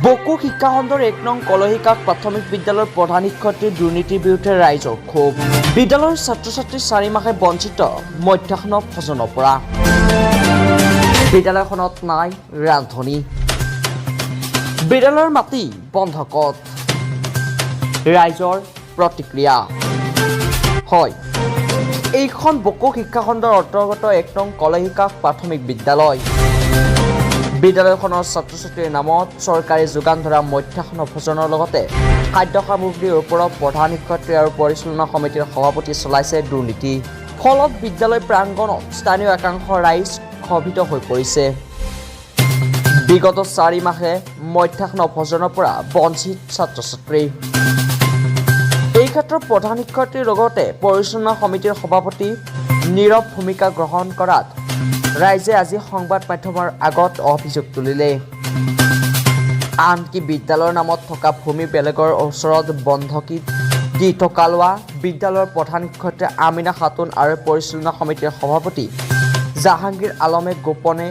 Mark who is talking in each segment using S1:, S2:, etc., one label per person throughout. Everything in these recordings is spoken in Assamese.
S1: বকো শিক্ষাখণ্ডৰ ১ নং কলহিকাক প্ৰাথমিক বিদ্যালয়ৰ প্ৰধান শিক্ষয়িত্ৰীৰ দুৰ্নীতিৰ বিৰুদ্ধে ৰাইজৰ ক্ষোভ। বিদ্যালয়ৰ ছাত্ৰ-ছাত্ৰী ৪ মাহে বঞ্চিত মধ্যাহ্ন ভোজনৰ পৰা। বিদ্যালয়খনত নাই ৰান্ধনি। বিদ্যালয়ৰ মাটি বন্ধকত। ৰাইজৰ প্ৰতিক্ৰিয়া। হয়, এইখন বকো শিক্ষাখণ্ডৰ অন্তৰ্গত ১ নং কলহিকাক প্ৰাথমিক বিদ্যালয়। বিদ্যালয়খনৰ ছাত্ৰ-ছাত্ৰীৰ নামত চৰকাৰী যোগান ধৰা মধ্যাহ্ন ভোজনৰ লগতে খাদ্য সামগ্ৰীৰ ওপৰত প্ৰধান শিক্ষয়িত্ৰী আৰু পৰিচালনা সমিতিৰ সভাপতি চলাইছে দুৰ্নীতি। ফলত বিদ্যালয় প্ৰাংগণত স্থানীয় একাংশ ৰাইজ ক্ষোভিত হৈ পৰিছে। বিগত ৪ মাহে মধ্যাহ্ন ভোজনৰ পৰা বঞ্চিত ছাত্ৰ-ছাত্ৰী। এই ক্ষেত্ৰত প্ৰধান শিক্ষয়িত্ৰীৰ লগতে পৰিচালনা সমিতিৰ সভাপতি নীৰৱ ভূমিকা গ্ৰহণ কৰাত ৰাইজে আজি সংবাদ মাধ্যমৰ আগত অভিযোগ তুলিলে। আনকি বিদ্যালয়ৰ নামত থকা ভূমি বেলেগৰ ওচৰত বন্ধকি দি থকা লোৱা বিদ্যালয়ৰ প্ৰধান শিক্ষয়িত্ৰী আমিনা খাতুন আৰু পৰিচালনা সমিতিৰ সভাপতি জাহাংগীৰ আলমে গোপনে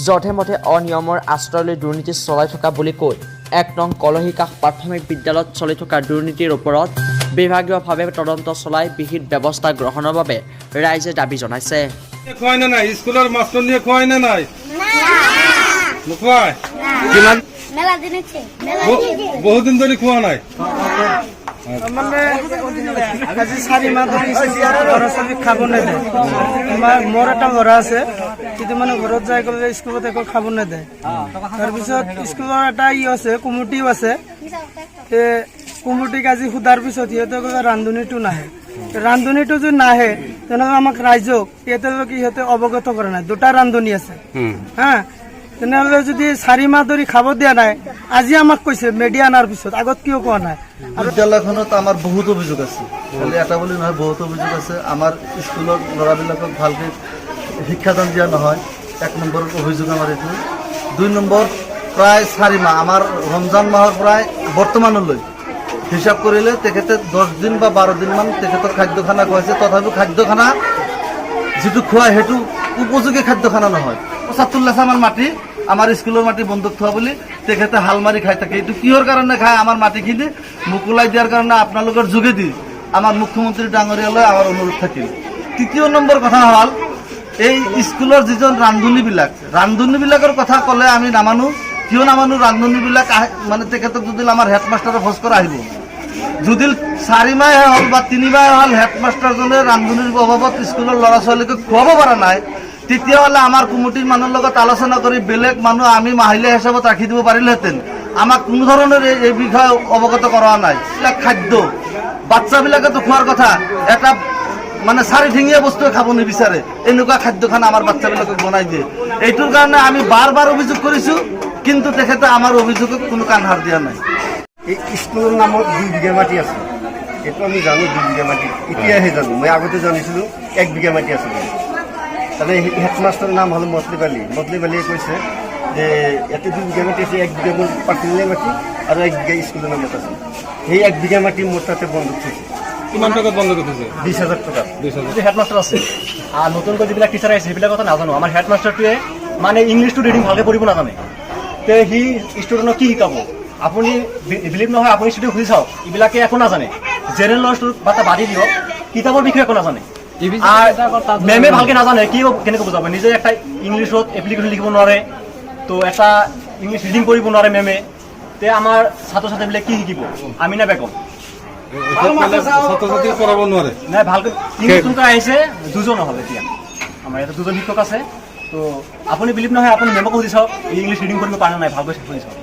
S1: যধে-মধে অনিয়মৰ আশ্ৰয় লৈ দুৰ্নীতি চলাই থকা বুলি কৈ ১ নং কলহিকাক প্ৰাথমিক বিদ্যালয়ত চলি থকা দুৰ্নীতিৰ ওপৰত বিভাগীয়ভাৱে তদন্ত চলাই বিহিত ব্যৱস্থা গ্ৰহণৰ বাবে ৰাইজে দাবী জনাইছে।
S2: খুৱাই না নাই স্কুলৰ মাষ্টৰনীয়ে খুৱাই না নাই নোখোৱাই
S3: কিমান
S2: বহুত দিন ধৰি খোৱা নাই
S4: মানে আজি 4 মাহ ধৰি ল'ৰা ছোৱালী খাব নেদে। মোৰ এটা ল'ৰা আছে, কিন্তু মানে ঘৰত যাই গ'লে স্কুলত একো খাব নেদে। তাৰপিছত স্কুলৰ এটা আছে কমিটিও আছে, কমিটিক আজি সোধাৰ পিছত সিহঁতে ক'লে ৰান্ধনীটো নাহে। ৰান্ধনীটো যদি নাহে তেনেহ'লে আমাক ৰাইজক এতিয়ালৈকে সিহঁতে অৱগত কৰা নাই। 2টা ৰান্ধনী আছে হা, তেনেহ'লে যদি 4 মাহ ধৰি খাব দিয়া নাই, আজি আমাক কৈছে মিডিয়া অনাৰ পিছত, আগত কিয় কোৱা নাই?
S3: আৰু বিদ্যালয়খনত আমাৰ বহুত অভিযোগ আছে, খালি এটা বুলি নহয়, বহুত অভিযোগ আছে। আমাৰ স্কুলৰ ল'ৰাবিলাকক ভালকৈ শিক্ষাদান দিয়া নহয়, 1 নম্বৰ অভিযোগ আমাৰ এইটো। 2 নম্বৰ, প্ৰায় 4 মাহ আমাৰ ৰমজান মাহৰ প্ৰায় বৰ্তমানলৈ হিচাপ কৰিলে তেখেতে 10 দিন বা 12 দিনমান তেখেতৰ খাদ্যখানা খুৱাইছে। তথাপিও খাদ্যখানা যিটো খুৱাই সেইটো উপযোগী খাদ্যখানা নহয়। ৭৫ লাখমান মাটি, আমাৰ স্কুলৰ মাটি বন্ধক থোৱা বুলি তেখেতে হাল মাৰি খাই থাকে। এইটো কিহৰ কাৰণে খায়? আমাৰ মাটিখিনি মোকলাই দিয়াৰ কাৰণে আপোনালোকৰ যোগেদি আমাৰ মুখ্যমন্ত্ৰী ডাঙৰীয়ালৈ আমাৰ অনুৰোধ থাকিল। 3 নম্বৰ কথা হ'ল, এই স্কুলৰ যিজন ৰান্ধনীবিলাকৰ কথা ক'লে আমি নামানো। কিয় নামানো? ৰান্ধনীবিলাক মানে তেখেতক যদি আমাৰ হেডমাষ্টাৰৰ ভোজ কৰা আহিব, যদি 4 মাহে হ'ল বা 3 মাহে হ'ল হেডমাষ্টাৰজনে ৰান্ধনীৰ অভাৱত স্কুলৰ ল'ৰা ছোৱালীক খুৱাব পৰা নাই, তেতিয়াহ'লে আমাৰ কমিটিৰ মানুহৰ লগত আলোচনা কৰি বেলেগ মানুহ আমি মাহিলী হিচাপত ৰাখি দিব পাৰিলোহেঁতেন। আমাক কোনো ধৰণৰ এই বিষয়ে অৱগত কৰা নাই। এইবিলাক খাদ্য বাচ্চাবিলাকেতো খোৱাৰ কথা, এটা মানে 4 বস্তুৱে খাব নিবিচাৰে, এনেকুৱা খাদ্যখানা আমাৰ বাচ্চাবিলাকক বনাই দিয়ে। এইটোৰ কাৰণে আমি বাৰ অভিযোগ কৰিছোঁ, কিন্তু তেখেতে আমাৰ অভিযোগক কোনো কাণসাৰ দিয়া নাই।
S5: এই স্কুলৰ নামত 2 বিঘা মাটি আছে, এইটো আমি জানো 2 বিঘা মাটি, এতিয়াহে জানো। মই আগতে জানিছিলোঁ 1 বিঘা মাটি আছে। তাতে হেডমাষ্টাৰৰ নাম হ'ল মতলিব আলীয়ে কৈছে যে ইয়াতে 2 বিঘা মাটি আছে, 1 বিঘা মোৰ পাৰ্চনেল মাটি আৰু 1 বিঘা স্কুলৰ নামত আছে। সেই 1 বিঘা মাটি মোৰ তাতে বন্ধক থৈছে।
S2: কিমান টকাত বন্ধ কৰিছে?
S5: 20,000 টকা।
S6: হেডমাষ্টাৰ আছে আৰু নতুনকৈ যিবিলাক টিচাৰ আহিছে সেইবিলাক কথা নাজানো। আমাৰ হেডমাষ্টাৰটোৱে মানে ইংলিছটো ৰিডিং ভালকৈ কৰিব নাজানে। তে সি ষ্টুডেণ্টক কি শিকাব? আপুনি বিলিভ নহয়, আপুনি ষ্টুডেণ্ট সুধি চাওক, এইবিলাকে একো নাজানে। জেনেৰেল নলেজটো বাদি দিয়ক, কিতাপৰ বিষয়ে একো নাজানে। মেমে ভালকৈ নাজানে, কি কেনেকৈ বুজাব? নিজে একটা ইংলিছত এপ্লিকেশ্যন লিখিব নোৱাৰে, তো এটা ইংলিছ ৰিডিং কৰিব নোৱাৰে মেমে। তে আমাৰ ছাত্ৰ ছাত্ৰীবিলাক কি শিকিব? আমিনা বেগম
S2: ছাত্ৰ-ছাত্ৰী পঢ়াব নোৱাৰে
S6: নাই ভালকৈ। ইংলিছ যোনটো আহিছে 2জন হ'ল, এতিয়া আমাৰ ইয়াতে 2জন শিক্ষক আছে। তো আপুনি বিলিভ নহয়, আপুনি মেমক সুধি চাওক, ইংলিছ ৰিডিং কৰিব পৰা নাই, ভালকৈ সুধি চাওক।